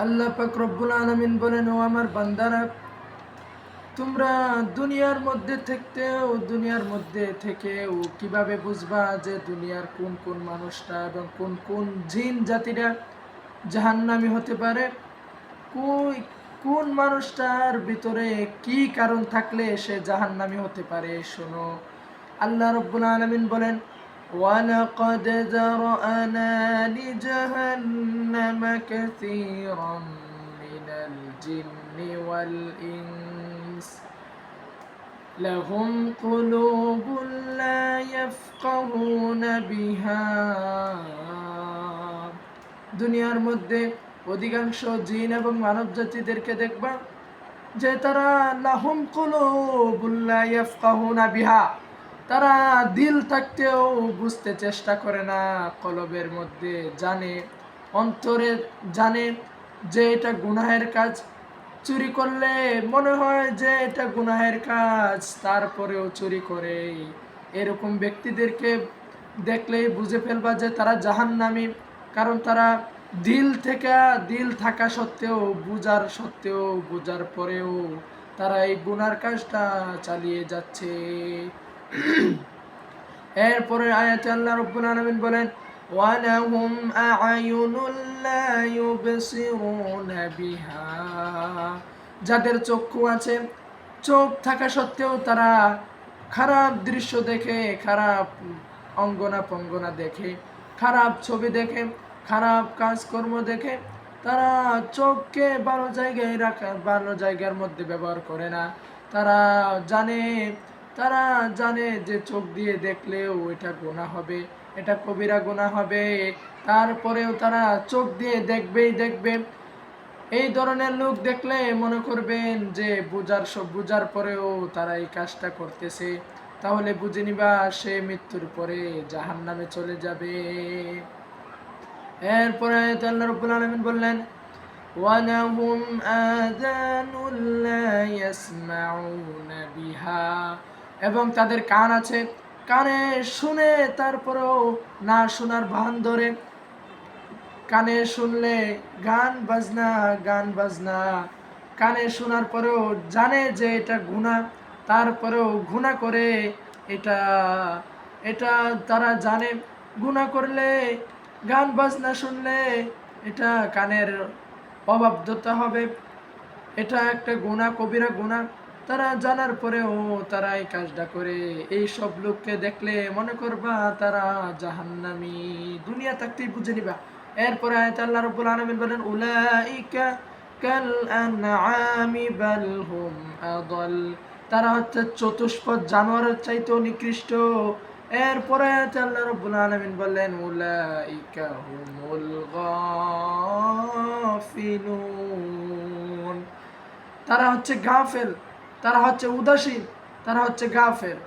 আল্লাহ পাক রব্বুল আলামিন বলেন, ও আমার বান্দারা, তোমরা দুনিয়ার মধ্যে থেকেও কিভাবে বুঝবা যে দুনিয়ার কোন কোন মানুষটা এবং কোন কোন জিন জাতিরা জাহান্নামী হতে পারে? কই কোন মানুষটার ভিতরে কি কারণ থাকলে সে জাহান্নামী হতে পারে? শোনো, আল্লাহ রাব্বুল আলামিন বলেন, ওয়ালাকাদ যারানা লিজাহান্নামা কাসীরাম মিনাল জিন্নি ওয়াল ইনস লাহুম কুলুবুন লা ইয়াফকাহুনা বিহা। দুনিয়ার মধ্যে অধিকাংশ জিন এবং মানব জাতিদেরকে দেখবা যে তারা লাহুম কুলুবুন লা ইয়াফকাহুনা বিহা, তারা দিল থাকতেও বুঝতে চেষ্টা করে না, কলবের মধ্যে জানে, অন্তরে জানে যে এটা গুনাহের কাজ। চুরি করলে মনে হয় যে এটা গুনাহের কাজ, তারপরেও চুরি করে। এরকম ব্যক্তিদেরকে দেখলেই বুঝে ফেলবা যে তারা জাহান্নামী, কারণ তারা দিল থাকা সত্ত্বেও, বুঝার পরেও তারা এই গুনার কাজটা চালিয়ে যাচ্ছে। এরপরে আয়াতে আল্লাহ রাব্বুল আলামিন বলেন, ওয়ালাহুম আ'য়ুনুন লা ইউবসিরুনা বিহা, যাদের চক্ষু আছে, চোখ থাকা সত্ত্বেও তারা খারাপ দৃশ্য দেখে, খারাপ অঙ্গনা পঙ্গনা দেখে, খারাপ ছবি দেখে, খারাপ কাজকর্ম দেখে। তারা চোখকে ভালো জায়গার মধ্যে ব্যবহার করে না। তারা জানে তারা জানে যে চোখ দিয়ে দেখলেও এটা গুনাহ হবে, এটা কবিরা গুনাহ হবে, তারপরেও তারা চোখ দিয়ে দেখবে। এই ধরনের লোক দেখলে মনে করবেন যে বুঝার পরেও তারা এই কাজটা করতেছে, তাহলে বুঝে নিবা সে মৃত্যুর পরে জাহান্নামে চলে যাবে। এরপরে আল্লাহ রাব্বুল আলামিন বললেন, ওয়ালাহুম আযানুন লা ইয়াসমাউনা বিহা, এবং তাদের কান আছে, কানে শুনে তারপরেও না শোনার ভান ধরে। কানে শুনলে গান বাজনা, কানে শোনার পরেও জানে যে এটা গুনাহ, তারপরেও গুনাহ করে। এটা এটা তারা জানে গুনাহ করলে, গান বাজনা শুনলে এটা কানের অবাধ্যতা হবে, এটা একটা গুনাহ, কবিরা গুনাহ। তারা জানার পরেও তারা এই কাজটা করে। এই সব লোককে দেখলে মনে করবা তারা জাহান্নামী, দুনিয়া থাকতেই বুঝে নিবা। এরপরে আয়াতে আল্লাহ রাব্বুল আলামিন বলেন, উলাইকা কাল আনআমি বাল হুম আদাল, তারা হচ্ছে চতুষ্পদ জানোয়ারের চাইতেও নিকৃষ্ট। এরপরে আয়াতে আল্লাহ রাব্বুল আলামিন বললেন, উলাইকা হুমুল গাফিলুন, তারা হচ্ছে গাফেল, তারা হচ্ছে উদাসীন, তারা হচ্ছে গাফেল।